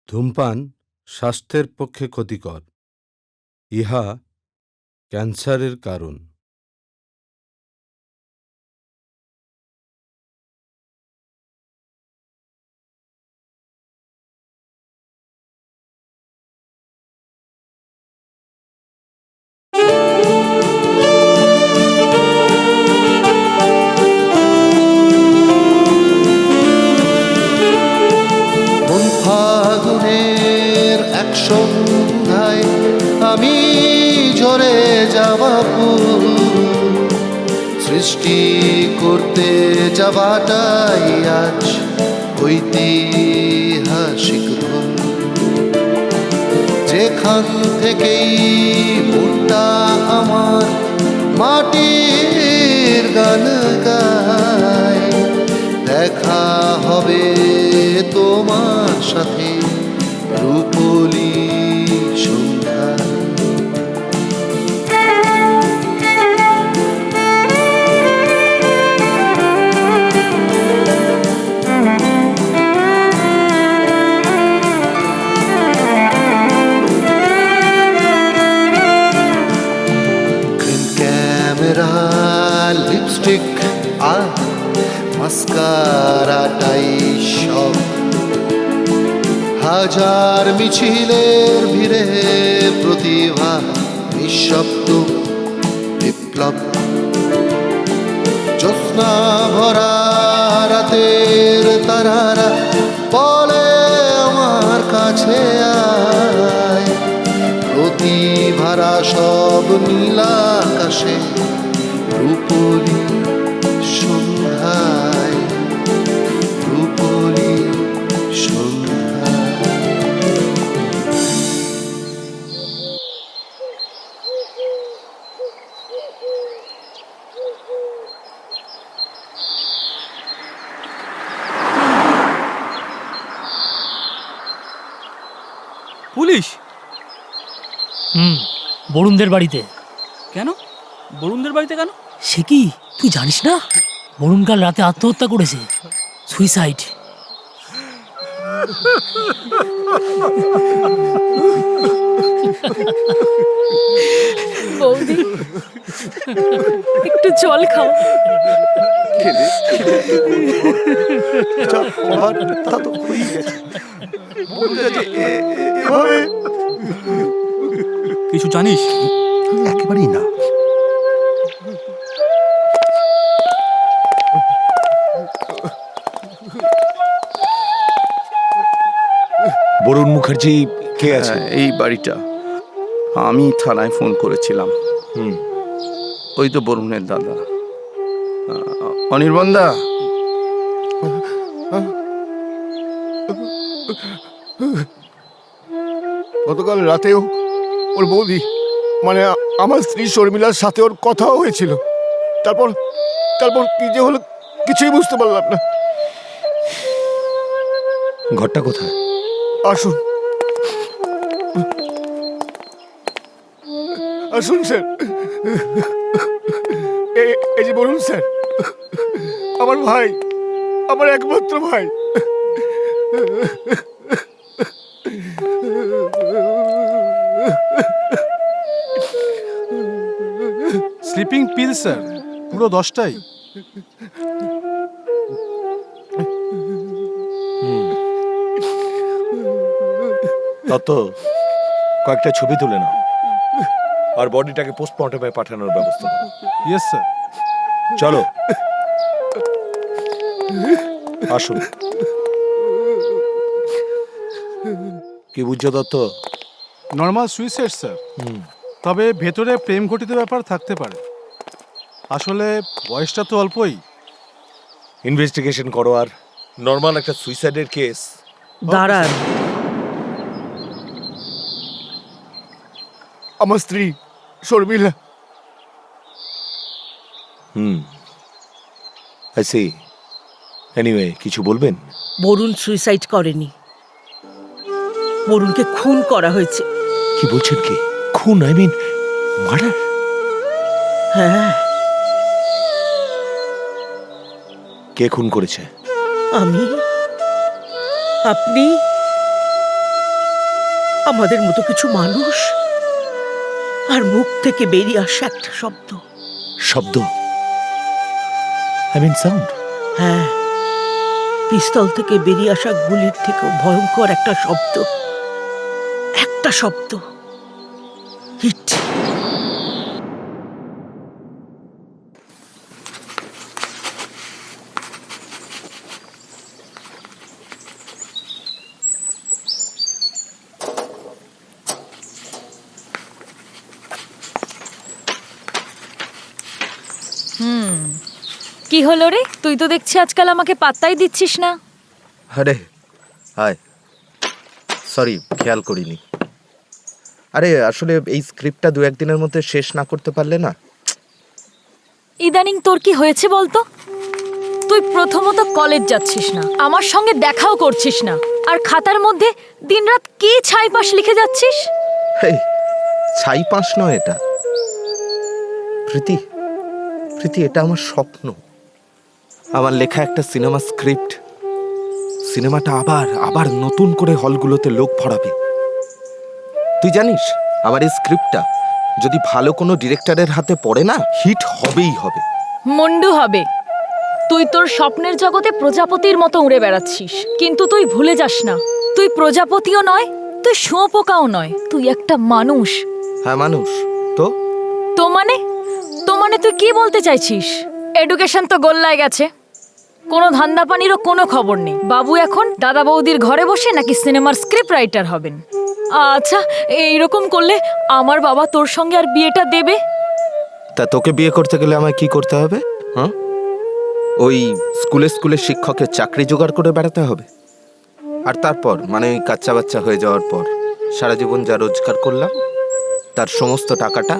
ধূমপান স্বাস্থ্যের পক্ষে ক্ষতিকর। ইহা ক্যান্সারের কারণ। মন ফাগুনের এক সন্ধ্যায় আমি ঝরে যাওয়া ফুল, সৃষ্টি করতে যাওয়াটাই আজ ঐতিহাসিক ভুল। যেখান থেকেই মনটা আমার মাটির গান গায়, দেখা হবে তোমার সাথে রূপলি সন্ধ্যা। গ্রিন ক্যামেরা, লিপস্টিক আর মাস্কারাটাই সব। হাজার মিছিলের ভিড়ে প্রতিভা নিঃশব্দ বিপ্লব। জ্যোৎস্না ভরা রাতের তারারা বলে আমার কাছে আয়, প্রতিভারা সব নীলাকাশে রূপলি সন্ধ্যায়, রূপলি সন্ধ্যায়। পুলিশ? বরুণদের বাড়িতে। কেন? বরুণদের বাড়িতে কেন? সে কি তুই জানিস না? বরুণ কাল রাতে আত্মহত্যা করেছে, সুইসাইড। বৌদি, একটু জল খাও। কিছু জানিস? একেবারেই না। বরুণ মুখার্জি কে আছে? এই বাড়িটা। আমি থানায় ফোন করেছিলাম। ওই তো বরুণের দাদা অনির্বন্দা। গতকাল রাতেও ওর বৌদি, মানে আমার স্ত্রী শর্মিলার সাথে ওর কথাও হয়েছিল। তারপর তারপর কি যে হলো কিছুই বুঝতে পারলাম না। ঘরটা কোথায়? আসুন আসুন স্যার, এই যে বলুন স্যার, আমার ভাই, আমার একমাত্র ভাই। স্লিপিং পিল স্যার, পুরো 10টাই। তত কয়েকটা ছবি তুলে নাও আর বডিটাকে পোস্টমর্টমে পাঠানোর ব্যবস্থা করো। Yes sir. চলো আসুন। কি বুঝছো দত্ত? নর্মাল সুইসাইড স্যার, তবে ভেতরে প্রেম ঘটিত ব্যাপার থাকতে পারে। আসলে বয়সটা তো অল্পই। ইনভেস্টিগেশন করো আর নর্মাল একটা সুইসাইডের কেস। দাঁড়ান, আমার স্ত্রী শর্মিলা। I C. এনিওয়ে, কিছু বলবেন? বরুণ সুইসাইড করেনি, বরুণকে খুন করা হয়েছে। কি বলছেন? কি খুন? I mean murder? হ্যাঁ, কে খুন করেছে? আমি। আপনি? আমাদের মতো কিছু মানুষ, আর মুখ থেকে বেরিয়ে আসে একটা শব্দ। শব্দ, আই মিন সাউন্ড। হ্যাঁ, পিস্তল থেকে বেরিয়ে আসা গুলির থেকেও ভয়ঙ্কর একটা শব্দ। একটা শব্দ, হিট। কি হলো রে? তুই তো দেখছি আজকাল আমাকে পাত্তাই দিচ্ছিস না। আরে হায়, সরি, খেয়াল করিনি। আরে আসলে এই স্ক্রিপ্টটা 2-1 দিনের মধ্যে শেষ না করতে পারলে না। ইদানিং তোর কি হয়েছে বলতো? তুই প্রথমত কলেজ যাচ্ছিস না, আমার সঙ্গে দেখাও করছিস না, আর খাতার মধ্যে দিনরাত কি ছাইপাশ লিখে যাচ্ছিস। এই ছাই পাঁচ নয় এটা, প্রীতি, প্রীতি, এটা আমার স্বপ্ন। আমার লেখা একটা সিনেমা স্ক্রিপ্ট। সিনেমাটা আবার আবার নতুন করে হলগুলোতে লোক ভরাবে। তুই জানিস আমার এই স্ক্রিপ্টটা যদি ভালো কোনো ডিরেক্টরের হাতে পড়ে না, হিট হবেই হবে। মুন্ডু হবে। তুই তোর স্বপ্নের জগতে প্রজাপতির মতো উড়ে বেড়াচ্ছিস, কিন্তু তুই ভুলে যাস না, তুই প্রজাপতিও নয়, তুই শুঁয়োপোকাও নয়, তুই একটা মানুষ। হ্যাঁ মানুষ তো। তো মানে তুই কি বলতে চাইছিস? এডুকেশন তো গোল্লায় গেছে, কোনো ধান্দা পানিরও কোনো খবর নেই। বাবু এখন দাদা বৌদির ঘরে বসে নাকি সিনেমার স্ক্রিপ্ট রাইটার হবেন। আচ্ছা, এইরকম করলে আমার বাবা তোর সঙ্গে আর বিয়েটা দেবে? তা তোকে বিয়ে করতে গেলে আমায় কি করতে হবে? হ্যাঁ, ওই স্কুলে স্কুলে শিক্ষকের চাকরি জোগাড় করে বেড়াতে হবে? আর তারপর মানে ওই কাচ্চা বাচ্চা হয়ে যাওয়ার পর সারা জীবন যা রোজগার করলাম তার সমস্ত টাকাটা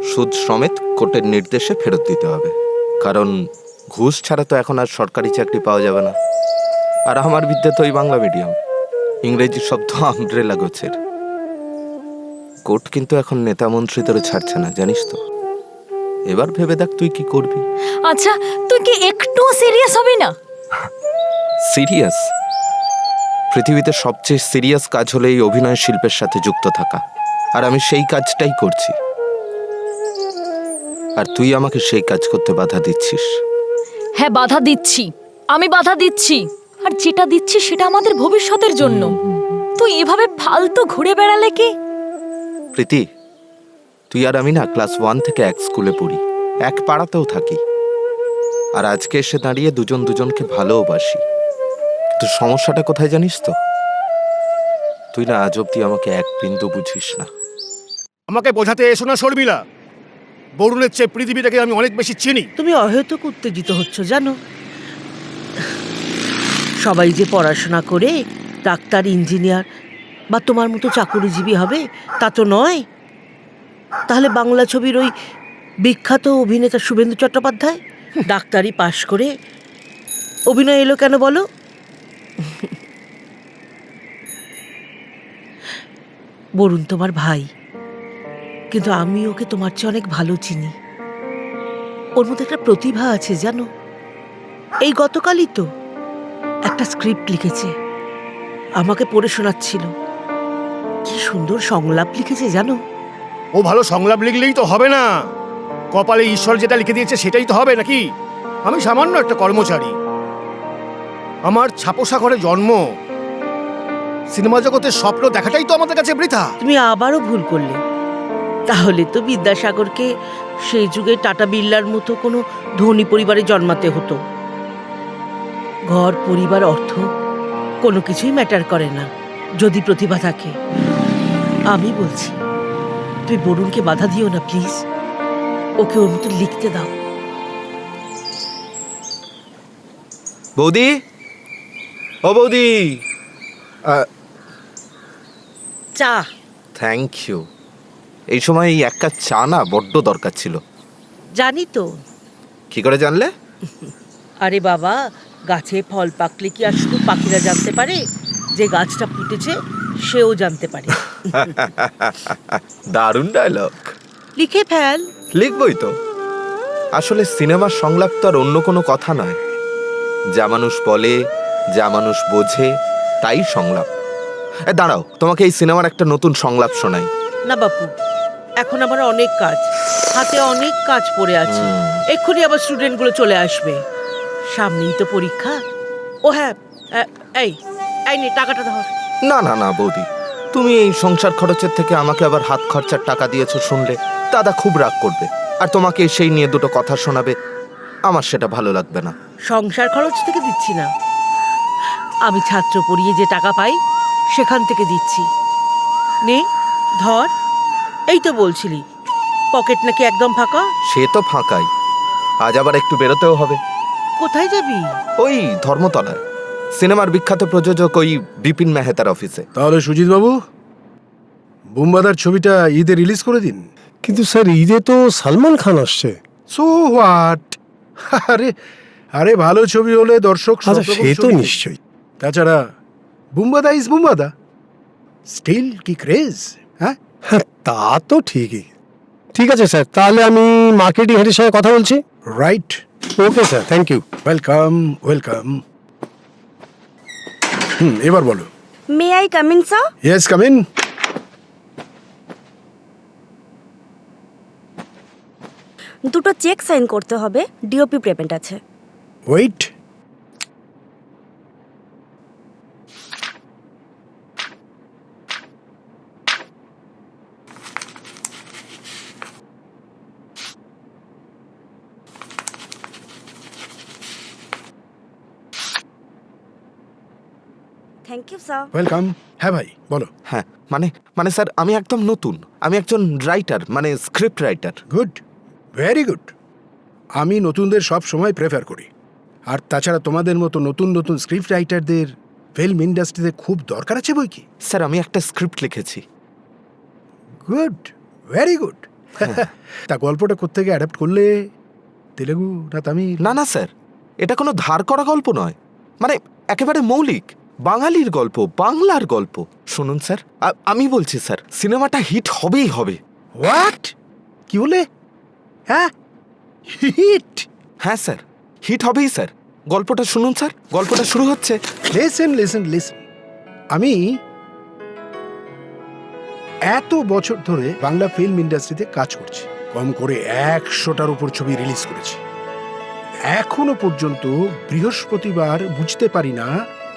সুদ সমেত কোর্টের নির্দেশে ফেরত দিতে হবে, কারণ ঘুষ ছাড়া তো এখন আর সরকারি চাকরি পাওয়া যাবে না। আর আমার বিদ্যা তো ওই বাংলা মিডিয়াম, ইংরেজি শব্দ আমব্রেলা গোছের। কোর্ট কিন্তু এখন নেতা মন্ত্রী তোরে ছাড়ছে না, জানিস তো। এবার ভেবে দেখ তুই কি করবি। আচ্ছা, তুই কি একটু সিরিয়াস হবি না? সিরিয়াস? পৃথিবীতে সবচেয়ে সিরিয়াস কাজ হলো এই অভিনয় শিল্পের সাথে যুক্ত থাকা, আর আমি সেই কাজটাই করছি। আর তুই আমাকে সেই কাজ করতে বাধা দিচ্ছিস। হ্যাঁ, বাধা দিচ্ছি, আমি বাধা দিচ্ছি, আর যেটা দিচ্ছি সেটা আমাদের ভবিষ্যতের জন্য। তুই এভাবে ফালতু ঘুরে বেড়ালে কি? প্রীতি, তুই আর আমি না ক্লাস 1 থেকে এক স্কুলে পড়ি, এক পাড়াতেও থাকি, আর আজকে এসে দাঁড়িয়ে দুজন দুজনকে ভালোবাসি। তো সমস্যাটা কোথায় জানিস তো? তুই না আজ অব্দি আমাকে এক বিন্দু বুঝিস না। আমাকে বোঝাতে এসো না শর্মিলা, বরুণের চেয়ে পৃথিবীটাকে আমি অনেক বেশি চিনি। তুমি অহেতুক উত্তেজিত হচ্ছ জানো। সবাই যে পড়াশোনা করে ডাক্তার, ইঞ্জিনিয়ার বা তোমার মতো চাকুরিজীবী হবে তা তো নয়। তাহলে বাংলা ছবির ওই বিখ্যাত অভিনেতা শুভেন্দু চট্টোপাধ্যায় ডাক্তারি পাশ করে অভিনয় এলো কেন বলো? বরুণ তোমার ভাই, কিন্তু আমি ওকে তোমার চেয়ে অনেক ভালো চিনি। ওর মধ্যে একটা প্রতিভা আছে জানো। এই গতকালই তো একটা স্ক্রিপ্ট লিখেছে, আমাকে পড়ে শোনাচ্ছিল। কি সুন্দর সংলাপ লিখেছে জানো। ও ভালো সংলাপ লিখলেই তো হবে না, কপালে ঈশ্বর যেটা লিখে দিয়েছে সেটাই তো হবে নাকি? আমি সামান্য একটা কর্মচারী, আমার ছাপোষা ঘরে জন্ম। সিনেমা জগতের স্বপ্ন দেখাটাই তো আমাদের কাছে বৃথা। তুমি আবারও ভুল করলে। তাহলে তো বিদ্যাসাগরকে সেই যুগে টাটা বিড়লার মতো কোনো ধনী পরিবারে জন্মাতে হতো। ঘর, পরিবার, অর্থ কোনো কিছুই ম্যাটার করে না যদি প্রতিভা থাকে। আমি বলছি তুই বরুণকে বাধা দিও না প্লিজ, ওকে ওর মতো লিখতে দাও। বৌদি, ও বৌদি। চা। Thank you. এই সময় এই এক কাপ চা না বড্ড দরকার ছিল। জানি তো। কি করে জানলে? আরে বাবা, গাছে ফল পাকলে কি আর শুধু পাখিরা জানতে পারে? যে গাছটা ফুটেছে সেও জানতে পারে। দারুণ ডায়লগ। লিখে ফেল। লিখবই তো। আসলে সিনেমার সংলাপ তো আর অন্য কোনো কথা নয়। যা মানুষ বলে, যা মানুষ বোঝে, তাই সংলাপ। দাঁড়াও, তোমাকে এই সিনেমার একটা নতুন সংলাপ শোনাই। না বাপু, এখন আমার অনেক কাজ, হাতে অনেক কাজ পড়ে আছে। এক্ষুনি আবার স্টুডেন্টগুলো চলে আসবে, সামনেই তো পরীক্ষা। ও হ্যাঁ, এই এই নে টাকাটা ধর। না না না বৌদি, তুমি এই সংসার খরচের থেকে আমাকে আবার হাত খরচার টাকা দিয়েছো শুনলে দাদা খুব রাগ করবে, আর তোমাকে সেই নিয়ে দুটো কথা শোনাবে, আমার সেটা ভালো লাগবে না। সংসার খরচ থেকে দিচ্ছি না, আমি ছাত্র পড়িয়ে যে টাকা পাই সেখান থেকে দিচ্ছি। নে ধর। এই তো বলছিলি পকেট নাকি একদম ফাঁকা। সে তো ফাঁকাই, আজ আবার একটু বেরোতেও হবে। কোথায় যাবি? ওই ধর্মতলায় সিনেমার বিখ্যাত প্রযোজক ওই বিপিন মেহতার অফিসে। তাহলে সুজিত বাবু, বুম্বাদার ছবিটা ঈদে রিলিজ করে দিন। কিন্তু স্যার ঈদে তো সালমান খান আসছে। So what? আরে আরে ভালো ছবি হলে দর্শক সব আচ্ছা রকম সে তো ছবি দেখবে। নিশ্চয়ই। তাছাড়া বুম্বাদা ইজ বুম্বাদা, স্টিল কি ক্রেজ। হ্যাঁ, হ্যাঁ তা তো ঠিকই। ঠিক আছে স্যার, তাহলে আমি মার্কেটিং হেডের সঙ্গে কথা বলছি। Right. Okay sir, thank you. Welcome welcome. এবার বলো। May I come in sir? Yes, come in. দুটো চেক সাইন করতে হবে, ডিওপি পেমেন্ট আছে। Wait. Thank you sir. Welcome. হ্যাঁ ভাই বলো। হ্যাঁ মানে মানে স্যার আমি একদম নতুন, আমি একজন রাইটার, মানে script writer. Good, very good. আমি নতুনদের সব সময় প্রেফার করি, আর তাছাড়া তোমাদের মতো নতুন নতুন স্ক্রিপ্ট রাইটারদের ফিল্ম ইন্ডাস্ট্রিতে খুব দরকার আছে বই কি। স্যার আমি একটা স্ক্রিপ্ট লিখেছি। Good, very good. তা গল্পটা কোত্থেকে অ্যাডাপ্ট করলে? তেলেগু না তামিল? না না স্যার, এটা কোনো ধার করা গল্প নয়, মানে একেবারে মৌলিক বাঙালির গল্প, বাংলার গল্প। শুনুন স্যার, আমি বলছি স্যার, সিনেমাটা হিট হবেই হবে। হোয়াট? কি বলে? হ্যাঁ, হিট? হ্যাঁ স্যার, হিট হবেই স্যার। গল্পটা শুনুন স্যার, গল্পটা শুরু হচ্ছে। Listen listen listen. আমি এত বছর ধরে বাংলা ফিল্ম ইন্ডাস্ট্রিতে কাজ করছি, কম করে 100টার উপর ছবি রিলিজ করেছি। এখনো পর্যন্ত বৃহস্পতিবার বুঝতে পারি না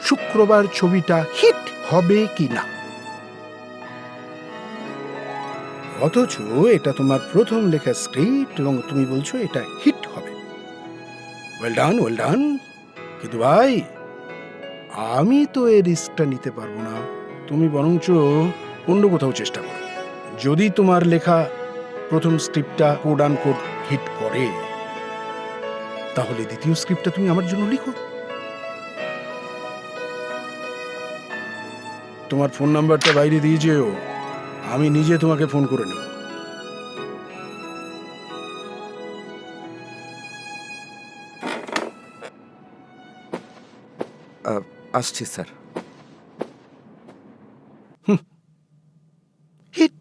শুক্রবার ছবিটা হিট হবে কি না। অথচ এটা তোমার প্রথম লেখা স্ক্রিপ্ট এবং তুমি বলছো এটা হিট হবে। Well done, well done. কিন্তু ভাই, আমি তো এই রিস্কটা নিতে পারবো না। তুমি বরঞ্চ অন্য কোথাও চেষ্টা করো। যদি তোমার লেখা প্রথম স্ক্রিপ্টটা কোড আন কোড হিট করে, তাহলে দ্বিতীয় স্ক্রিপ্টটা তুমি আমার জন্য লিখো। তোমার ফোন নাম্বারটা বাইরে দিয়ে যেও, আমি নিজে তোমাকে ফোন করে নেব। আসছি স্যার। হিট।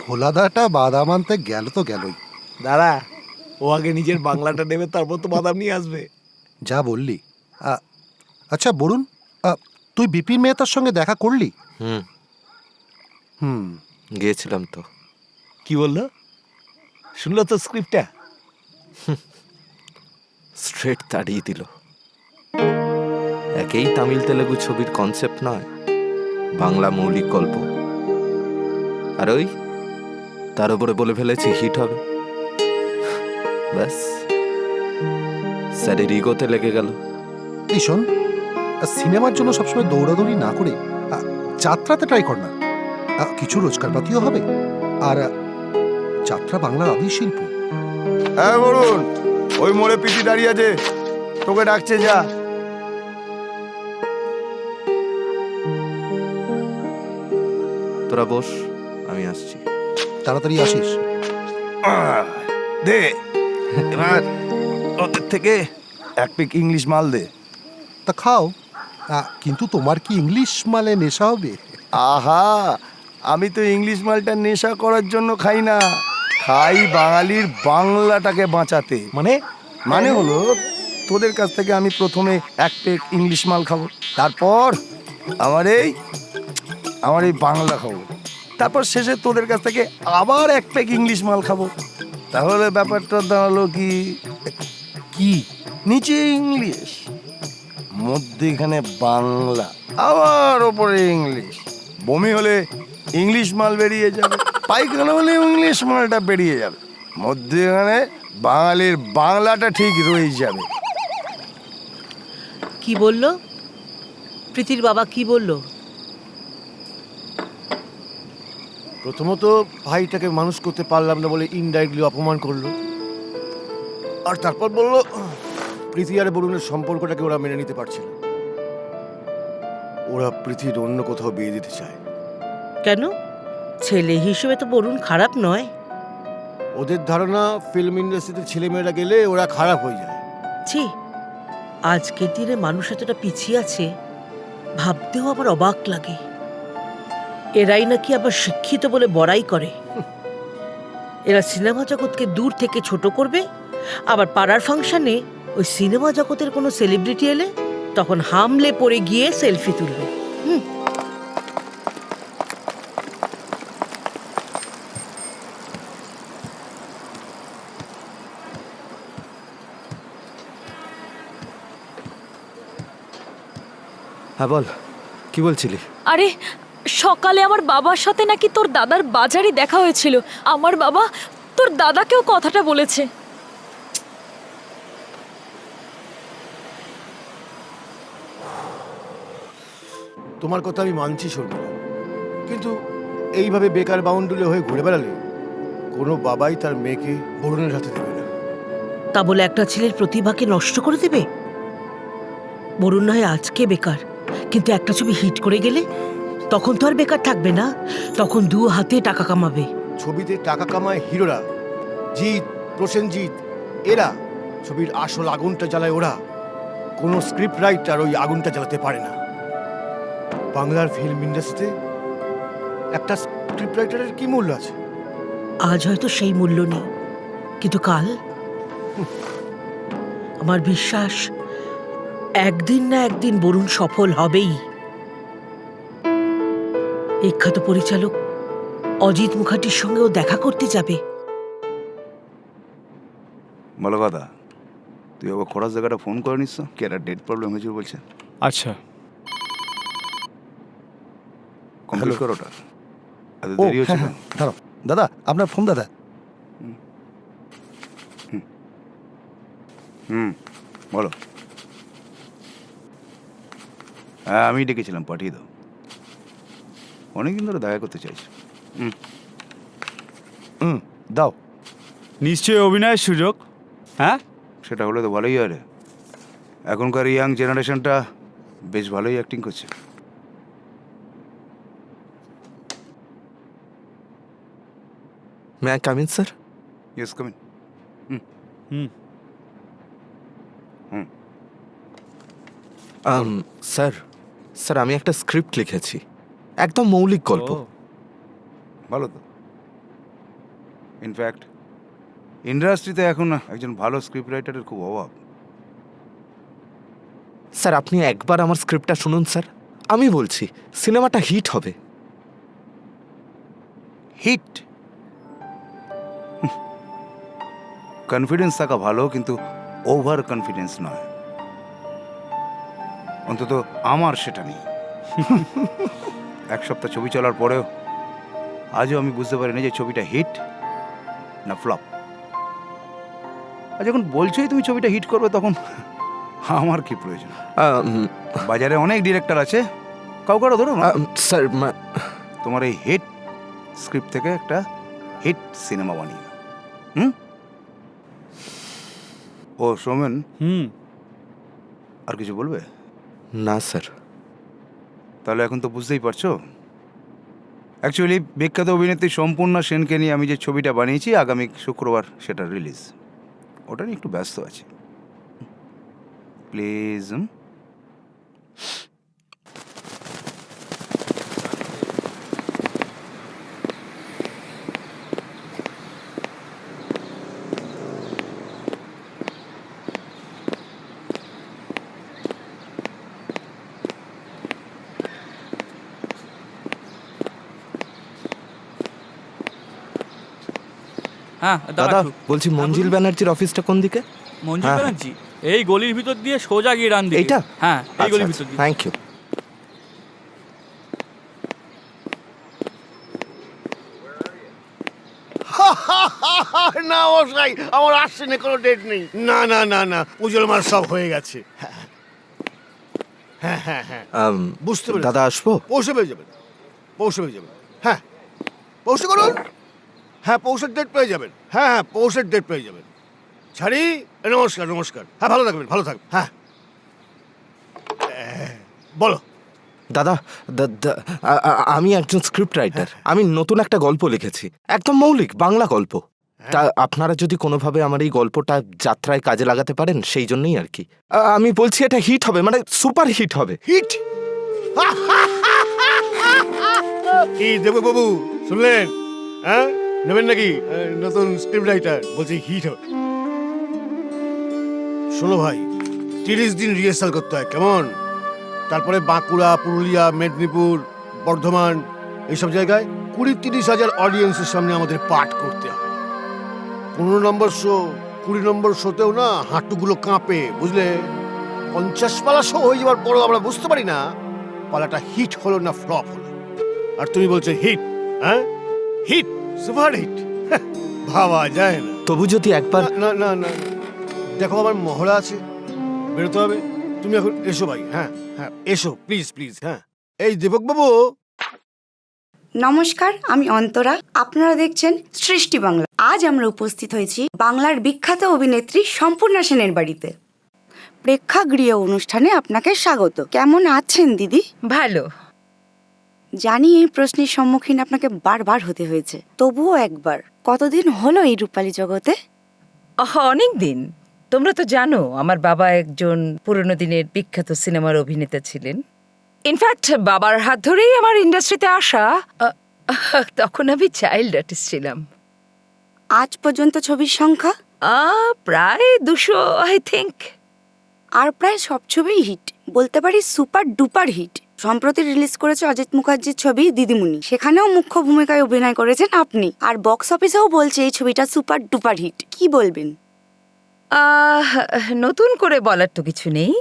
ভোলাদাটা বাদাম আনতে গেল তো গেলই। দাঁড়া, ও আগে নিজের বাংলাটা নেবে, তারপর তো বাদাম নিয়ে আসবে। যা বললি। আচ্ছা বরুণ, তুই বিপিন মেহতার সঙ্গে দেখা করলি? হুম, গিয়েছিলাম তো। কি বললো? শুনলো তো স্ক্রিপ্টটা? স্ট্রেট তাড়িয়ে দিল। একেই তামিল তেলেগু ছবির কনসেপ্ট নয়, বাংলা মৌলিক গল্প, আর ওই তার উপরে বলে ফেলেছি হিট হবে। ব্যাস, স্যারের ইগোতে লেগে গেল। এই শোন, সিনেমার জন্য সবসময় দৌড়াদৌড়ি না করে যাত্রাতে ট্রাই কর না। কিছু রোজগারপাতিও হবে, আর যাত্রা বাংলার আদি শিল্প। হ্যাঁ বলুন, ওই মোড়ে পিটি দাঁড়িয়ে আছে, তোকে ডাকছে, যা। তোরা বস, আমি আসছি। তাড়াতাড়ি আসিস। দে এবার ওদের থেকে এক পিক ইংলিশ মাল দে। তা খাও, কিন্তু তোমার কি ইংলিশ মালে নেশা হবে? আহা, আমি তো ইংলিশ মালটা নেশা করার জন্য খাই না, খাই বাঙালির বাংলাটাকে বাঁচাতে। মানে হলো তোদের কাছ থেকে আমি প্রথমে এক পেক ইংলিশ মাল খাবো, তারপর আমার এই বাংলা খাবো, তারপর শেষে তোদের কাছ থেকে আবার এক পেক ইংলিশ মাল খাবো। তাহলে ব্যাপারটা দাঁড়ালো কি নিচে ইংলিশ, মধ্যেখানে বাংলা, আবার ওপরে ইংলিশ। বমি হলে ইংলিশ মাল বেরিয়ে যাবে, পায়খানা হলে ইংলিশ মালটা বেরিয়ে যাবে, মধ্যেখানে বাঙালির বাংলাটা ঠিক রয়ে যাবে। কি বললো প্রীতির বাবা, কি বললো? প্রথমত ভাইটাকে মানুষ করতে পারলাম না বলে ইনডাইরেক্টলি অপমান করলো, আর তারপর বললো প্রীতি আর বরুণের সম্পর্কটাকে ওরা মেনে নিতে পারছে না, ওরা প্রীতির অন্য কোথাও বিয়ে দিতে চায়। কেন? ছেলে হিসেবে তো বরুণ খারাপ নয়। ওদের ধারণা ফিল্ম ইন্ডাস্ট্রিতে ছেলেমেয়েরা গেলে ওরা খারাপ হয়ে যায়। ছি, আজকের দিনে মানুষ এতটা পিছিয়ে আছে ভাবতেও আমার অবাক লাগে। এরাই নাকি আবার শিক্ষিত বলে বড়াই করে। এরা সিনেমা জগৎকে দূর থেকে ছোট করবে, আবার পাড়ার ফাংশনে ওই সিনেমা জগতের কোনো সেলিব্রিটি এলে তখন হামলে পড়ে গিয়ে সেলফি তুলবে। হ্যাঁ বল, কি বলছিলি? আরে সকালে আমার বাবার সাথে নাকি তোর দাদার বাজারে দেখা হয়েছিল। আমার বাবা তোর দাদাকেও কথাটা বলেছে। তোমার কথা আমি মানছি শর্মিলা, কিন্তু এইভাবে বেকার বাউন্ডুলে হয়ে ঘুরে বেড়ালে কোনো বাবাই তার মেয়েকে বরুণের হাতে দেবে না। তা বলে একটা ছেলের প্রতিভাকে নষ্ট করে দেবে? বরুণ নয় আজকে বেকার, কিন্তু একটা ছবি হিট করে গেলে তখন তো আর বেকার থাকবে না, তখন দু হাতে টাকা কামাবে। ছবিতে টাকা কামায় হিরোরা, জিৎ, প্রসেনজিৎ, এরা ছবির আসল আগুনটা জ্বালায় ওরা। কোনো স্ক্রিপ্ট রাইটার ওই আগুনটা জ্বালাতে পারে না। বাংলার ফিল্ম ইন্ডাস্ট্রিতে একটা স্ক্রিপ্ট রাইটারের কি মূল্য আছে? আজ হয়তো সেই মূল্য নেই, কিন্তু কাল আমার বিশ্বাস একদিন না একদিন বরুণ সফল হবেই। বিখ্যাত পরিচালক অজিত মুখার্জির সঙ্গেও দেখা করতে যাবে। ভালো কথা, তুই আবার খরাস জায়গাটা ফোন করে নিস, কি একটা ডেট প্রবলেম হয়েছিল বলছে। আচ্ছা, কমপ্লিট করো ওটা, এত দেরি হচ্ছে কেন? দাঁড়াও দাদা, আপনার ফোন দাদা। বলো। হ্যাঁ আমি ডেকেছিলাম, পাঠিয়ে দাও। অনেকদিন ধরে দেখা করতে চাইছি। দাও। নিশ্চয়ই অভিনয়ের সুযোগ। হ্যাঁ, সেটা হলে তো ভালোই হয় রে, এখনকার ইয়াং জেনারেশনটা বেশ ভালোই অ্যাক্টিং করছে। May I come in sir? Yes come in. Sir, sir আমি একটা স্ক্রিপ্ট লিখেছি, একদম মৌলিক গল্প। ভালো তো। ইনফ্যাক্ট ইন্ডাস্ট্রিতে এখন একজন ভালো স্ক্রিপ্ট রাইটারের খুব অভাব। স্যার আপনি একবার আমার স্ক্রিপ্টটা শুনুন স্যার, আমি বলছি সিনেমাটা হিট হবে। হিট? কনফিডেন্স থাকা ভালো, কিন্তু ওভার কনফিডেন্স নয়। অন্তত আমার সেটা নেই। এক সপ্তাহ ছবি চলার পরেও আজও আমি বুঝতে পারিনি যে ছবিটা হিট না ফ্লপ। আর যখন বলছোই তুমি ছবিটা হিট করবে, তখন আমার কি প্রয়োজন? বাজারে অনেক ডিরেক্টর আছে, কাউকে ধরো না। স্যার তোমার এই হিট স্ক্রিপ্ট থেকে একটা হিট সিনেমা বানিয়ে। ও সৌমেন, আর কিছু বলবে? না স্যার। তাহলে এখন তো বুঝতেই পারছো, অ্যাকচুয়ালি বিখ্যাত অভিনেত্রী সম্পূর্ণা সেনকে নিয়ে আমি যে ছবিটা বানিয়েছি, আগামী শুক্রবার সেটা রিলিজ। ওটা নিয়ে একটু ব্যস্ত আছি, প্লিজ। হ্যাঁ দাদা বলছি মঞ্জিল ব্যানার্জির অফিসটা কোন দিকে? মঞ্জু হ্যাঁ। ব্যানার্জি এই গলির ভিতর দিয়ে সোজা গিয়ে ডান দিকে। এইটা? হ্যাঁ এই গলির ভিতর দিয়ে। Thank you. না মশাই, আমার আসছে না, কোনো ডেট নেই। না না না না, পুজোর মাস সব হয়ে গেছে। হ্যাঁ হ্যাঁ হ্যাঁ, বুঝতে পেরেছি। দাদা আসবো? পৌঁছে পেয়ে যাবেন, পৌঁছে পেয়ে যাবেন। হ্যাঁ পৌঁছে করুন। হ্যাঁ পৌষের ডেট পেয়ে যাবেন। হ্যাঁ হ্যাঁ পৌষের ডেট পেয়ে যাবেন। ছাড়ি, নমস্কার নমস্কার। হ্যাঁ ভালো থাকবেন, ভালো থাকবেন। হ্যাঁ বলো। দাদা আমি একজন স্ক্রিপ্ট রাইটার। আমি নতুন একটা গল্প লিখেছি, একদম মৌলিক বাংলা গল্প। তা আপনারা যদি কোনোভাবে আমার এই গল্পটা যাত্রায় কাজে লাগাতে পারেন, সেই জন্যই আর কি। আমি বলছি এটা হিট হবে, মানে সুপার হিট হবে। হিট? কি দেব বাবু, শুনলেন? হ্যাঁ নেবেন নাকি নতুন স্ক্রিপ্ট রাইটার? বলছি হিট হবে। শোনো ভাই, 30 দিন রিহার্সাল করতে হয়, কেমন? তারপরে বাঁকুড়া, পুরুলিয়া, মেদিনীপুর, বর্ধমান এইসব জায়গায় 20-30 হাজার অডিয়েন্সের সামনে আমাদের পাঠ করতে হয়। 15 নম্বর শো, 20 নম্বর শোতেও না হাঁটুগুলো কাঁপে, বুঝলে? 50 পালা শো হয়ে যাওয়ার পরও আমরা বুঝতে পারি না পালাটা হিট হলো না ফ্লপ হলো। আর তুমি বলছো হিট? হ্যাঁ হিট, সুপার হিট, ভাবা যায় না। তবু যদি একবার না না না, দেখো আমার মহড়া আছে, বেরোতে হবে। তুমি এখন এসো ভাই। হ্যাঁ হ্যাঁ এসো প্লিজ প্লিজ। হ্যাঁ এই দীপক বাবু। নমস্কার, আমি অন্তরা। আপনারা দেখছেন সৃষ্টি বাংলা। আজ আমরা উপস্থিত হয়েছি বাংলার বিখ্যাত অভিনেত্রী সম্পূর্ণা সেনের বাড়িতে। প্রেক্ষাগৃহ অনুষ্ঠানে আপনাকে স্বাগত। কেমন আছেন দিদি? ভালো। জানি এই প্রশ্নের সম্মুখীন আপনাকে বারবার হতে হয়েছে, তবুও একবার, কতদিন হলো এই রূপালী জগতে? অনেক দিন। তোমরা তো জানো আমার বাবা একজন পুরনো দিনের বিখ্যাত সিনেমার অভিনেতা ছিলেন। ইনফ্যাক্ট বাবার হাত ধরেই আমার ইন্ডাস্ট্রিতে আসা। তখন আমি চাইল্ড আর্টিস্ট ছিলাম। আজ পর্যন্ত ছবির সংখ্যা? প্রায় 200 আই থিঙ্ক। আর প্রায় সব ছবিই হিট, বলতে পারি সুপার ডুপার হিট। সম্প্রতি রিলিজ করেছে অজিত মুখার্জির ছবি দিদিমণি, সেখানেও মুখ্য ভূমিকায় অভিনয় করেছেন আপনি। আর বক্স অফিসেও বলছে এই ছবিটা সুপার ডুপার হিট। কি বলবেন? নতুন করে বলার তো কিছু নেই।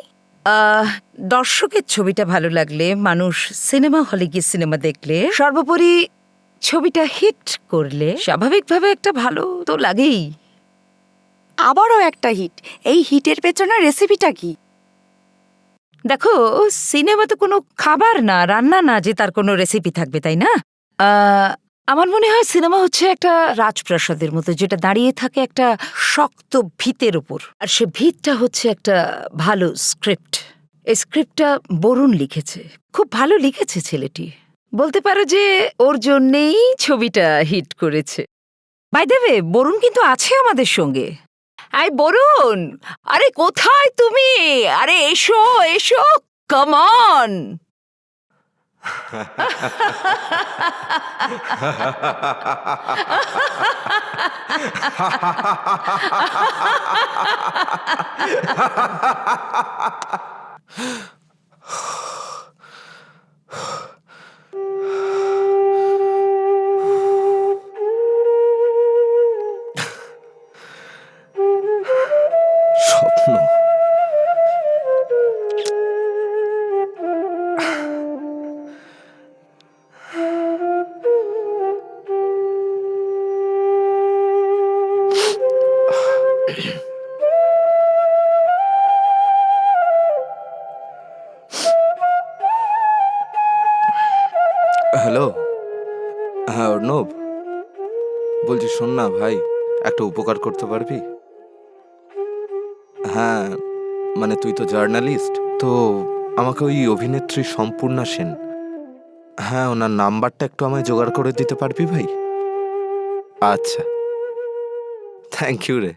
দর্শকের ছবিটা ভালো লাগলে, মানুষ সিনেমা হলে গিয়ে সিনেমা দেখলে, সর্বোপরি ছবিটা হিট করলে স্বাভাবিকভাবে একটা ভালো তো লাগেই। আবারও একটা হিট, এই হিটের পেছনে রেসিপিটা কি? দেখো, সিনেমা তো কোনো খাবার না, রান্না না যে তার কোনো রেসিপি থাকবে, তাই না? আমার মনে হয় সিনেমা হচ্ছে একটা রাজপ্রাসাদের মতো, যেটা দাঁড়িয়ে থাকে একটা শক্ত ভিতের উপর। আর সে ভিতটা হচ্ছে একটা ভালো স্ক্রিপ্ট। এই স্ক্রিপ্টটা বরুণ লিখেছে, খুব ভালো লিখেছে ছেলেটি। বলতে পারো যে ওর জন্যেই ছবিটা হিট করেছে। বাই দ্য ওয়ে, বরুণ কিন্তু আছে আমাদের সঙ্গে। আই বরুণ, আরে কোথায় তুমি? আরে এসো এসো, কাম অন। স্বপ্ন। হ্যালো, হ্যাঁ অর্ণব বলছি, শোন না ভাই, একটা উপকার করতে পারবি? হ্যাঁ মানে তুই তো জার্নালিস্ট, তো আমাকে ওই অভিনেত্রী সম্পূর্ণা সেন, হ্যাঁ ওনার নাম্বারটা একটু আমায় জোগাড় করে দিতে পারবি ভাই? আচ্ছা, থ্যাংক ইউ রে।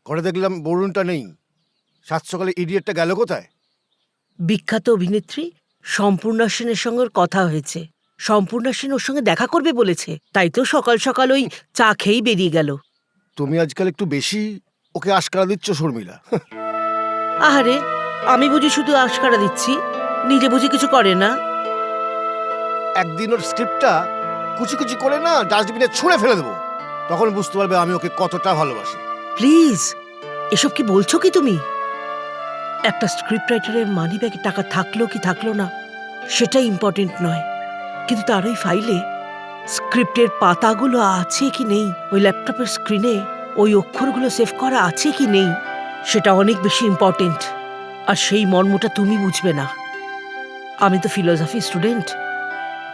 করে দেখলাম বরুণটা নেই। সাত সকালে ইডিয়েটটা গেল কোথায়? বিখ্যাত অভিনেত্রী সম্পূর্ণা সেনের সঙ্গে ওর কথা হয়েছে। সম্পূর্ণা সেন ওর সঙ্গে দেখা করবে বলেছে, তাই তো সকাল সকাল ওই চা খেয়েই বেরিয়ে গেল। তুমি আজকাল একটু বেশি ওকে আশকারা দিচ্ছ শর্মিলা। আহারে, আমি বুঝি শুধু আশকারা দিচ্ছি, নিজে বুঝি কিছু করে না। একদিন ওর স্ক্রিপ্টটা কুচি কুচি করে না ডাস্টবিনে ছুঁড়ে ফেলে দেবো, তখন বুঝতে পারবে আমি ওকে কতটা ভালোবাসি। প্লিজ, এসব কি বলছো কি তুমি? একটা স্ক্রিপ্ট রাইটারের মানি ব্যাগে টাকা থাকলো কি থাকলো না সেটা ইম্পর্টেন্ট নয়, কিন্তু তার ওই ফাইলে স্ক্রিপ্টের পাতাগুলো আছে কি নেই, ওই ল্যাপটপের স্ক্রিনে ওই অক্ষরগুলো সেভ করা আছে কি নেই, সেটা অনেক বেশি ইম্পর্টেন্ট। আর সেই মর্মটা তুমি বুঝবে না। আমি তো ফিলোসফি স্টুডেন্ট,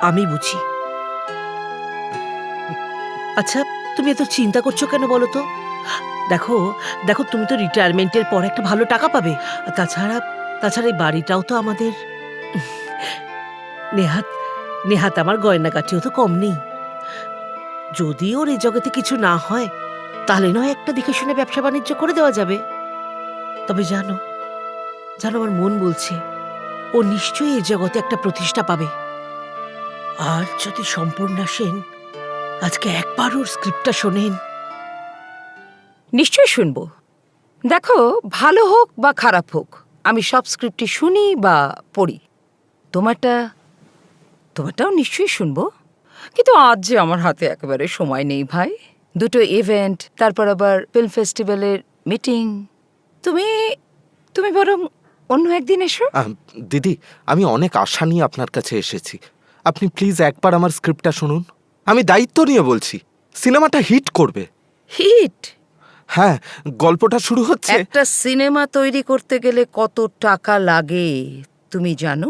আমি বুঝি। আচ্ছা, তুমি এত চিন্তা করছো কেন বলো তো? দেখো দেখো, তুমি তো রিটায়ারমেন্টের পর একটা ভালো টাকা পাবে। আর তাছাড়া এই বাড়িটাও তো আমাদের। নেহাত আমার গয়নাগাটিও তো কম নেই। যদি ওর এই জগতে কিছু না হয় তাহলে নয় একটা দেখে শুনে ব্যবসা বাণিজ্য করে দেওয়া যাবে। তবে জানো আমার মন বলছে ও নিশ্চয়ই এই জগতে একটা প্রতিষ্ঠা পাবে। আর যদি সম্পূর্ণা সেন আজকে একবার ওর স্ক্রিপ্টটা শোনেন। নিশ্চয়ই শুনবো। দেখো, ভালো হোক বা খারাপ হোক, আমি সব স্ক্রিপ্টই শুনি বা পড়ি। তোমারটাও নিশ্চয়ই শুনবো, কিন্তু আজ যে আমার হাতে একেবারে সময় নেই ভাই। দুটো ইভেন্ট, তারপর আবার ফিল্ম ফেস্টিভ্যালের মিটিং। তুমি বরং অন্য একদিন এসো। দিদি, আমি অনেক আশা নিয়ে আপনার কাছে এসেছি। আপনি প্লিজ একবার আমার স্ক্রিপ্টটা শুনুন। আমি দায়িত্ব নিয়ে বলছি, সিনেমাটা হিট করবে। হিট? হ্যাঁ, গল্পটা শুরু হচ্ছে। একটা সিনেমা তৈরি করতে গেলে কত টাকা লাগে তুমি জানো?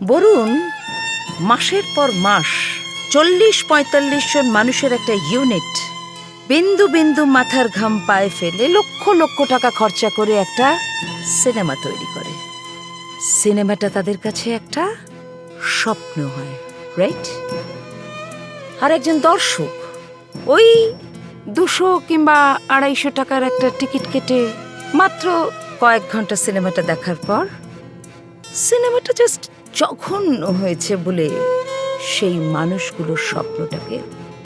বরুণ মাসের পর মাস 40-45 জন মানুষের একটা ইউনিট বিন্দু বিন্দু মাথার ঘাম পায়ে ফেলে লক্ষ লক্ষ টাকা খরচা করে একটা সিনেমা তৈরি করে। সিনেমাটা তাদের কাছে একটা স্বপ্ন হয়, রাইট? আর একজন দর্শক ওই 200 কিংবা 250 টাকার একটা টিকিট কেটে মাত্র কয়েক ঘন্টা সিনেমাটা দেখার পর সিনেমাটা জাস্ট জঘন্য হয়েছে বলে সেই মানুষগুলোর স্বপ্নটাকে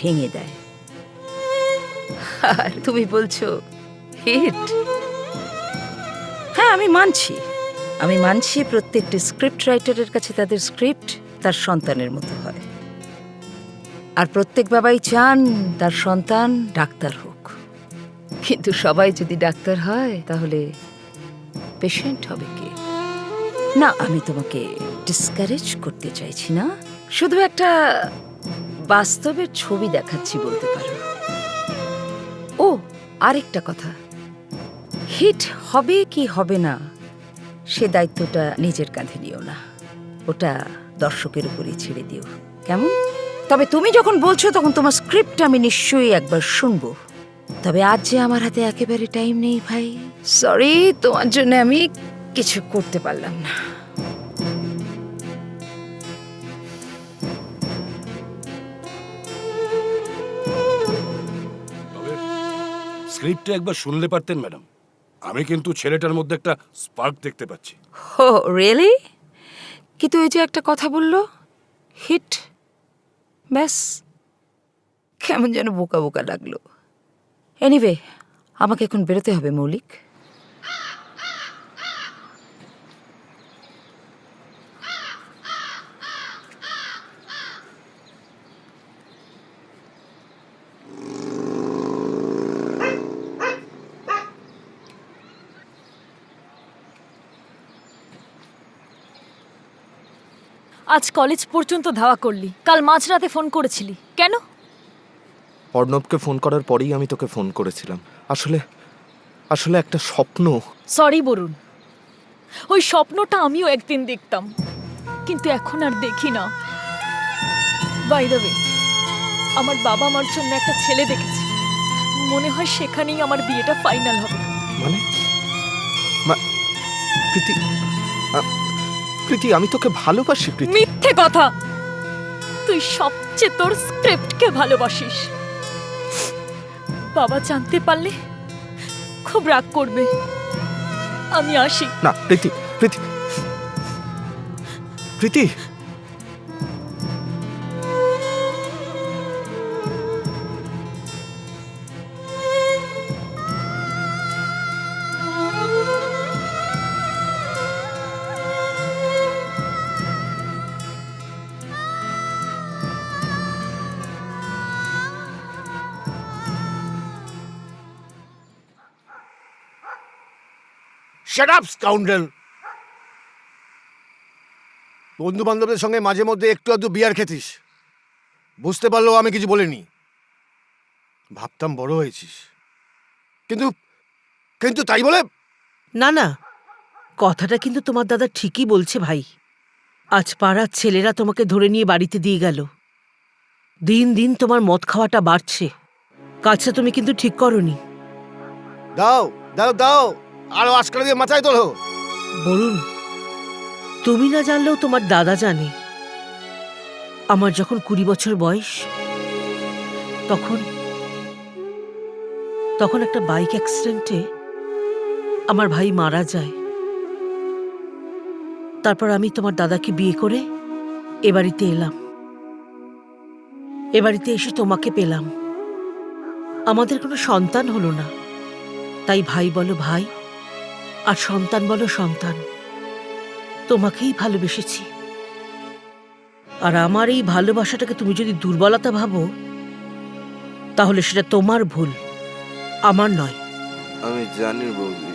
ভেঙে দেয়। আর তুমি বলছো হিট? হ্যাঁ, আমি মানছি প্রত্যেকটি স্ক্রিপ্ট রাইটারের কাছে তাদের স্ক্রিপ্ট তার সন্তানের মতো হয়। আর প্রত্যেক বাবাই চান তার সন্তান ডাক্তার হোক, কিন্তু সবাই যদি ডাক্তার হয় তাহলে পেশেন্ট হবে কে? না, আমি তোমাকে ডিসকারেজ করতে চাইছি না, শুধু একটা বাস্তবের ছবি দেখাচ্ছি বলতে পারো। ও, আরেকটা কথা, হিট হবে কি হবে না সে দায়িত্বটা নিজের কাঁধে নিও না, ওটা দর্শকের উপরই ছেড়ে দিও, কেমন? তবে তুমি যখন বলছো তখন তোমার স্ক্রিপ্ট আমি নিশ্চয়ই একবার শুনবো। তবে আজ যে আমার হাতে একেবারে টাইম নেই ভাই, সরি, তোমার জন্য আমি কিছু করতে পারলাম না। স্ক্রিপ্টটা একবার শুনলে পারতেন ম্যাডাম। আমি কিন্তু ছেলেটার মধ্যে একটা স্পার্ক দেখতে পাচ্ছি। ও রিয়েলি? কিন্তু এই যে একটা কথা বললো হিট, ব্যাস কেমন যেন বোকা বোকা লাগলো। এনিওয়ে, আমাকে এখন বেরোতে হবে মৌলিক। আজ কলেজ পর্যন্ত ধাওয়া করলি, কাল মাঝরাতে ফোন করেছিলি কেন? অর্ণবকে ফোন করার পরেই আমি তোকে ফোন করেছিলাম। আসলে একটা স্বপ্ন। সরি বরুণ, ওই স্বপ্নটা আমিও একদিন দেখতাম, কিন্তু এখন আর দেখি না। বাই দ্য ওয়ে, আমার বাবা আমার জন্য একটা ছেলে দেখেছে, মনে হয় সেখানেই আমার বিয়েটা ফাইনাল হবে। মানে প্রীতি, আমি তোকে ভালোবাসি প্রীতি। মিথ্যে কথা, তুই সবচেয়ে তোর স্ক্রিপ্টকে ভালোবাসিস। বাবা জানতে পারলে খুব রাগ করবে। আমি আসি। না প্রীতি, প্রীতি, প্রীতি। Shut up scoundrel! বন্ধু বান্ধবদের সঙ্গে মাঝে মধ্যে একটু আধটু বিয়ার খেতিস, বুঝতে পারলেও আমি কিছু বলিনি। ভাবতাম বড় হয়েছিস, কিন্তু কিন্তু তাই বলে। না না, কথাটা কিন্তু তোমার দাদা ঠিকই বলছে ভাই। আজ পাড়ার ছেলেরা তোমাকে ধরে নিয়ে বাড়িতে দিয়ে গেল। দিন দিন তোমার মদ খাওয়াটা বাড়ছে। কাজটা তুমি কিন্তু ঠিক করনি। দাও দাও দাও, আরো আজকাল দিয়ে মাথায় তোলো। বলুন, তুমি না জানলেও তোমার দাদা জানে। আমার যখন 20 বছর বয়স, তখন একটা বাইক অ্যাক্সিডেন্টে আমার ভাই মারা যায়। তারপর আমি তোমার দাদাকে বিয়ে করে এ বাড়িতে এলাম। এ বাড়িতে এসে তোমাকে পেলাম। আমাদের কোনো সন্তান হলো না, তাই ভাই বলো ভাই আর সন্তান বলো সন্তান। তোমাকেই ভালোবেসেছি। আর আমার এই ভালোবাসাটাকে তুমি যদি দুর্বলতা ভাবো, তাহলে সেটা তোমার ভুল, আমার নয়। আমি জানি বৌদি,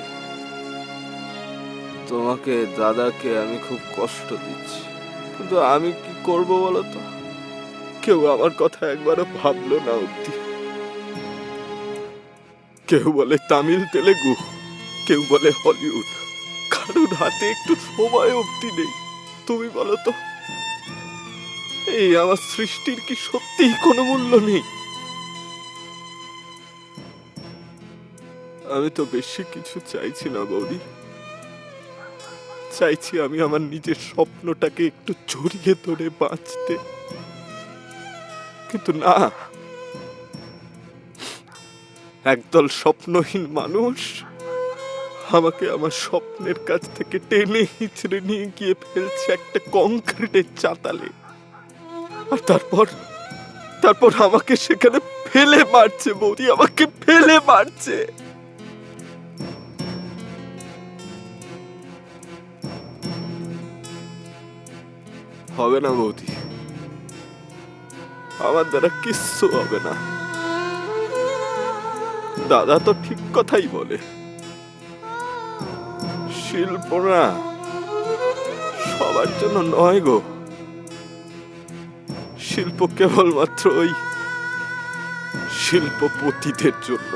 তোমাকে দাদাকে আমি খুব কষ্ট দিচ্ছি, কিন্তু আমি কি করব বলো তো? কেউ আমার কথা একবারও ভাবলো না অব্দি। কেউ বলে তামিল তেলেগু, কেউ বলে হলিউড, কারোর হাতে একটু সময় অব্দি নেই। তুমি বলো তো, এই আমার সৃষ্টির কি সত্যিই কোনো মূল্য নেই? আমি তো বেশি কিছু চাইছি না বৌদি। চাইছি আমি আমার নিজের স্বপ্নটাকে একটু জড়িয়ে ধরে বাঁচতে, কিন্তু না, একদল স্বপ্নহীন মানুষ আমাকে আমার স্বপ্নের কাছ থেকে টেনে হিচড়ে নিয়ে গিয়ে ফেলছে একটা কংক্রিটের চাতালে। আর তারপর আমাকে সেখানে ফেলে মারছে বৌদি, আমাকে ফেলে মারছে। হবে না বৌদি, আমার দ্বারা কিচ্ছু হবে না। দাদা তো ঠিক কথাই বলে, শিল্প না সবার জন্য নয় গো। শিল্প কেবলমাত্র ওই শিল্পপতিদের জন্য।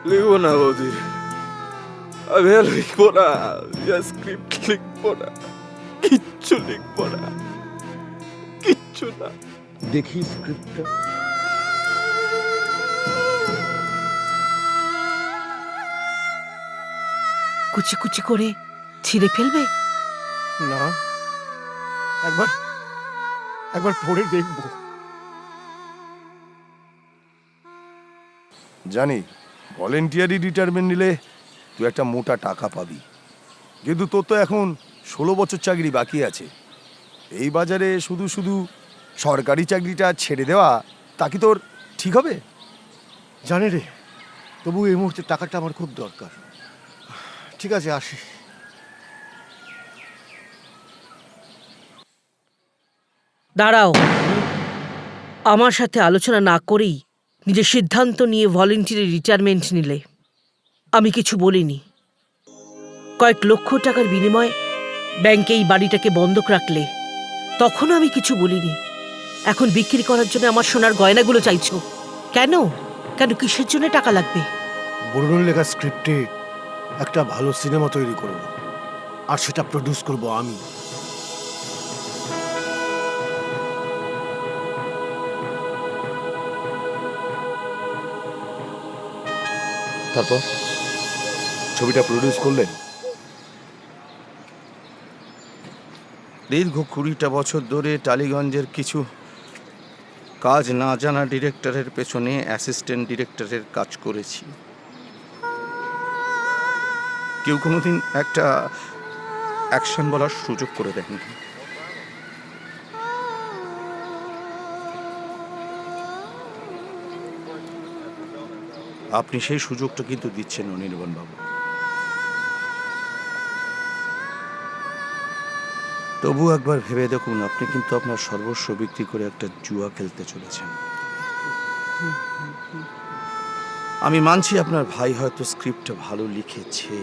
লিখবো না বৌদি, আমি আর লিখবো না, স্ক্রিপ্ট লিখবো না, কিচ্ছু লিখবো না, কিচ্ছু না। দেখি স্ক্রিপ্টটা। কুচি কুচি করে ছিঁড়ে ফেলবে? না, একবার পড়ে দেখবো। জানি ভলেন্টিয়ারি রিটায়ারমেন্ট নিলে তুই একটা মোটা টাকা পাবি, কিন্তু তোর তো এখন 16 বছর চাকরি বাকি আছে। এই বাজারে শুধু শুধু সরকারি চাকরিটা ছেড়ে দেওয়া তা কি তোর ঠিক হবে? জানি রে, তবু এই মুহূর্তে টাকাটা আমার খুব দরকার। ঠিক আছে, আসি। দাঁড়াও, আমার সাথে আলোচনা না করেই নিজের সিদ্ধান্ত নিয়ে ভলেন্টিয়ারি রিটায়ারমেন্ট নিলে। আমি কিছু বলিনি। কয়েক লক্ষ টাকার বিনিময়ে ব্যাংকে এই বাড়িটাকে বন্ধক রাখলে, তখনও আমি কিছু বলিনি। এখন বিক্রি করার জন্য আমার সোনার গয়নাগুলো চাইছো কেন? কেন, কিসের জন্য টাকা লাগবে? বরুণের লেখা স্ক্রিপ্টে একটা ভালো সিনেমা তৈরি করব, আর সেটা প্রডিউস করব আমি। তারপর ছবিটা প্রডিউস করলেন, দীর্ঘ 20টা বছর ধরে টালিগঞ্জের কিছু কাজ না জানা ডিরেক্টরের পেছনে অ্যাসিস্ট্যান্ট ডিরেক্টরের কাজ করেছি। কেউ কোনোদিন একটা অ্যাকশন বলার সুযোগ করে দেয়নি। আপনি সেই সুযোগটা কিন্তু দিচ্ছেন অনির্বাণ বাবু। তবু একবার ভেবে দেখুন, আপনি কিন্তু আপনার সর্বস্ব বিক্রি করে একটা জুয়া খেলতে চলেছেন। আমি মানছি আপনার ভাই হয়তো স্ক্রিপ্টটা ভালো লিখেছে,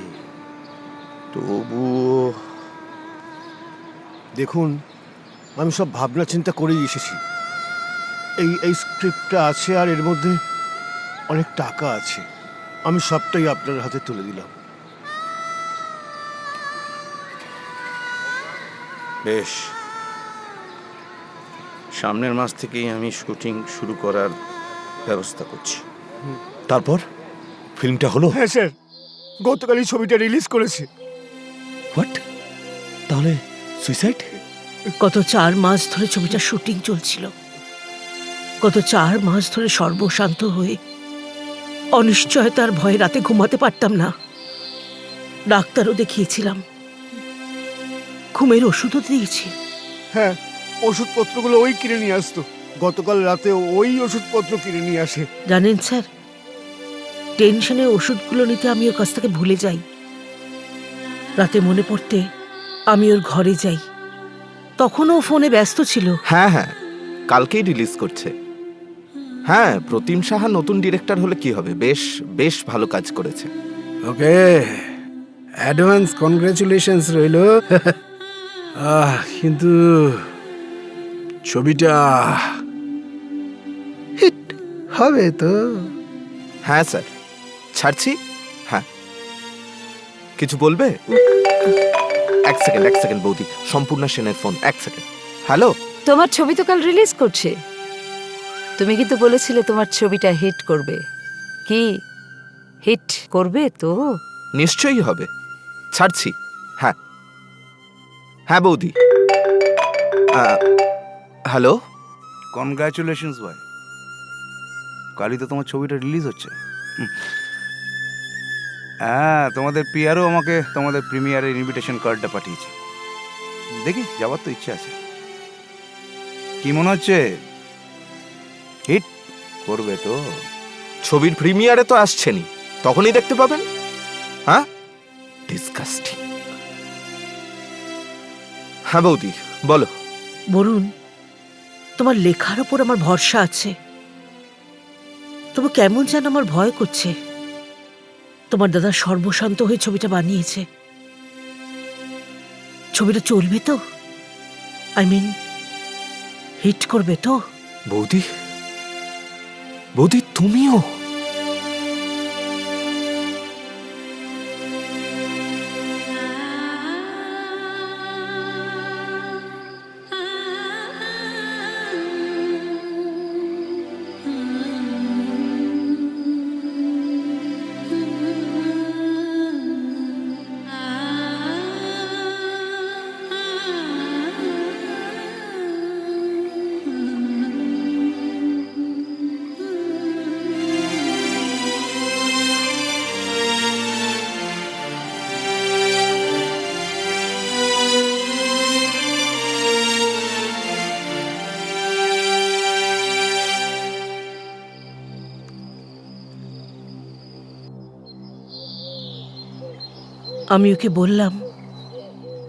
তবুও দেখুন, আমি সব ভাবনা চিন্তা করেই এসেছি। এই স্ক্রিপ্টটা আছে আর এর মধ্যে অনেক টাকা আছে। আমি সবটাই আপনার হাতে তুলে দিলাম। বেশ, সামনের মাস থেকেই আমি শুটিং শুরু করার ব্যবস্থা করছি। তারপর ফিল্মটা হলো? হ্যাঁ স্যার, গতকালই ছবিটা রিলিজ করেছে। হোয়াট? তাহলে সুইসাইড? গত 4 মাস ধরে ছবিটা শুটিং চলছিল। গত 4 মাস ধরে সর্বশান্ত হয়ে অনিশ্চয়তার ভয়ে রাতে ঘুমাতে পারতাম না। ডাক্তারও দেখিয়েছিলাম, ঘুমের ওষুধও দিয়েছি। হ্যাঁ, ওষুধপত্রগুলো ওই কিনে নিয়ে আসতো। গতকাল রাতে ওই ওষুধপত্র কিনে নিয়ে আসে। জানেন স্যার, টেনশনে ওষুধগুলো নিতে আমি ওর কাছ থেকে ভুলে যাই। রাতে মনে পড়তে আমি ওর ঘরে যাই, তখনও ফোনে ব্যস্ত ছিল। হ্যাঁ হ্যাঁ, কালকেই রিলিজ করছে। হ্যাঁ, প্রতিম সাহা নতুন ডিরেক্টর হলে কি হবে, বেশ বেশ ভালো কাজ করেছে। ওকে, অ্যাডভান্স কনগ্রাচুলেশনস রইল। কিন্তু ছবিটা হিট হবে তো? হ্যাঁ স্যার, ছাড়ছি। হ্যাঁ, কিছু বলবে? এক সেকেন্ড বৌদি, সম্পূর্ণা সেনের ফোন। এক সেকেন্ড। হ্যালো, তোমার ছবি তো কাল রিলিজ করছে। তুমি কিন্তু বলেছিলে তোমার ছবিটা হিট করবে। কি হিট করবে তো? নিশ্চয়ই হবে, ছাড়ছি। হ্যাঁ হ্যাঁ বৌদি। হ্যালো, কনগ্রাচুলেশনস ভাই, কালই তো তোমার ছবিটা রিলিজ হচ্ছে। হ্যাঁ, তোমাদের পিআরও আমাকে তোমাদের প্রিমিয়ারের ইনভিটেশন কার্ডটা পাঠিয়েছে। দেখি, যাওয়ার তো ইচ্ছে আছে। কি মনে হচ্ছে, হিট করবে তো? ছবির প্রিমিয়ারে তো আসছেনি, তখনই দেখতে পাবেন। হ্যাঁ, ডিসকাস্টিং। হ্যাঁ বৌদি, বলো। বরুণ, তোমার লেখার ওপর আমার ভরসা আছে, তবু কেমন যেন আমার ভয় করছে। তোমার দাদা সর্বশান্ত হয়ে ছবিটা বানিয়েছে। ছবিটা চলবে তো? আই মিন, হিট করবে তো? বৌদি, বৌদি তুমিও? আমি ওকে বললাম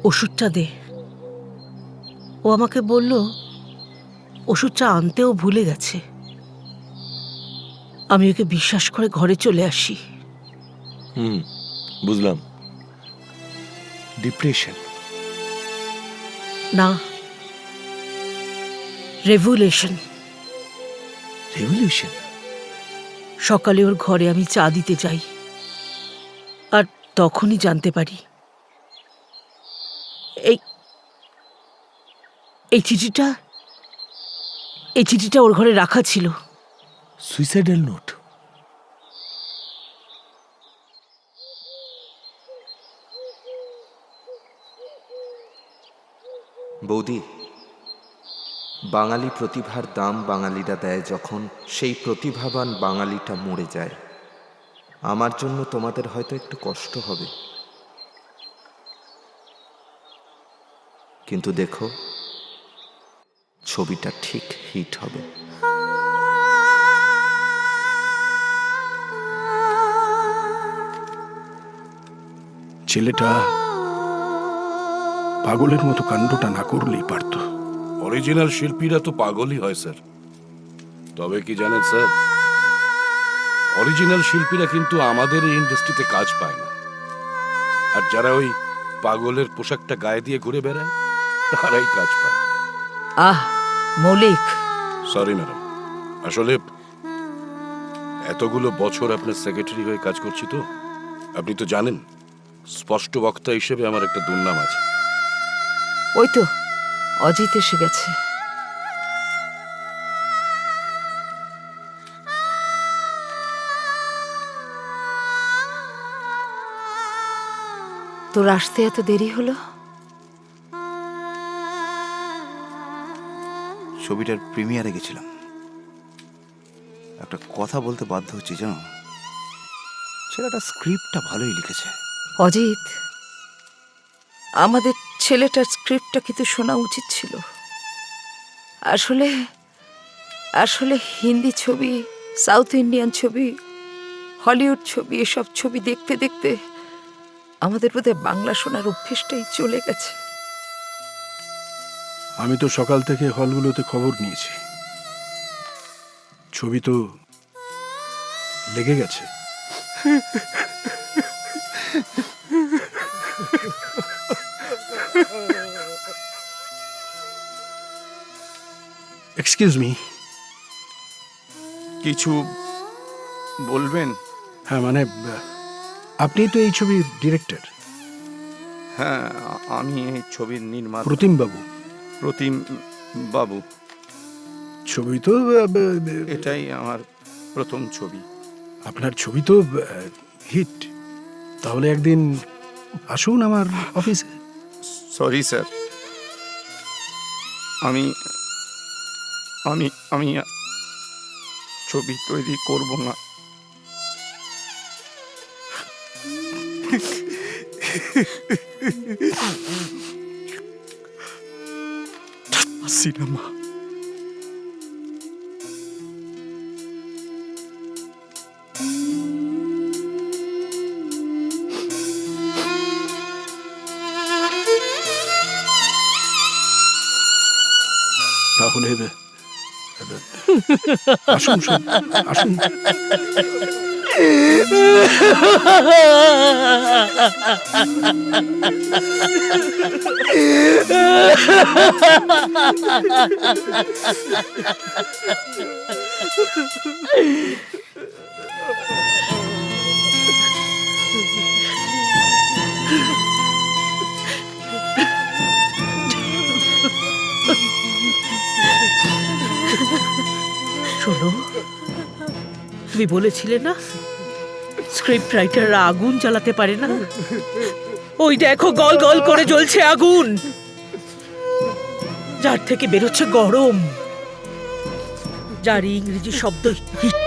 ওষুধটা দে। ও আমাকে বলল ওষুধটা আনতেও ভুলে গেছে। আমি ওকে বিশ্বাস করে ঘরে চলে আসি। বুঝলাম। ডিপ্রেশন না, রেভুলেশন। রেভলিউশন? সকালে ওর ঘরে আমি চা দিতে যাই, আর তখনই জানতে পারি এই চিঠিটা ওর ঘরে রাখা ছিল। Suicidal note? বৌদি, বাঙালি প্রতিভার দাম বাঙালিরা দেয় যখন সেই প্রতিভাবান বাঙালিটা মরে যায়। আমার জন্য তোমাদের হয়তো একটু কষ্ট হবে, কিন্তু দেখো ছবিটা ঠিক হিট হবে। ছেলেটা পাগলের মতো কাণ্ডটা না করলেই পারত। অরিজিনাল শিল্পীরা তো পাগলই হয় স্যার। তবে কি জানেন স্যার, অরিজিনাল শিল্পীরা কিন্তু আমাদের এই ইন্ডাস্ট্রিতে কাজ পায় না, আর যারা ওই পাগলের পোশাকটা গায়ে দিয়ে ঘুরে বেড়ায় তারাই কাজ পায়। আহ মৌলিক, সরি ম্যাডাম, আসলে এতগুলো বছর আপনার সেক্রেটারি হয়ে কাজ করছি তো আপনি তো জানেন, স্পষ্ট বক্তা হিসেবে আমার একটা দুর্নাম আছে। ওই তো অজিত এসে গেছে। তোর আসতে এত দেরি হলো? ছবিটার প্রিমিয়ারে গেছিলাম। একটা কথা বলতে বাধ্য হচ্ছি, জানো, ছেলেটা স্ক্রিপ্টটা ভালোই লিখেছে। অজিত, আমাদের ছেলেটার স্ক্রিপ্টটা কিন্তু শোনা উচিত ছিল। আসলে আসলে হিন্দি ছবি, সাউথ ইন্ডিয়ান ছবি, হলিউড ছবি, এসব ছবি দেখতে দেখতে আমাদের বোধহয় বাংলা শোনার অভ্যেসটাই চলে গেছে। আমি তো সকাল থেকে হলগুলোতে খবর নিয়েছি, ছবি তো লেগে গেছে। এক্সকিউজ মি, কিছু বলবেন? হ্যাঁ মানে আপনি তো এই ছবির ডিরেক্টর? হ্যাঁ, আমি এই ছবির নির্মাতা। প্রতিম বাবু? প্রতিম বাবু। ছবি তো এটাই আমার প্রথম ছবি। আপনার ছবি তো হিট, তাহলে একদিন আসুন আমার অফিসে। সরি স্যার, আমি আমি আমি ছবি তৈরি করব না। সিনেমা তাহলে আসুন আসুন। শোনো, তুমি বলেছিলে না স্ক্রিপ্ট রাইটাররা আগুন জ্বালাতে পারে না? ওই দেখো গল গল করে জ্বলছে আগুন, যার থেকে বেরোচ্ছে গরম, যার ইংরেজি শব্দ হিট।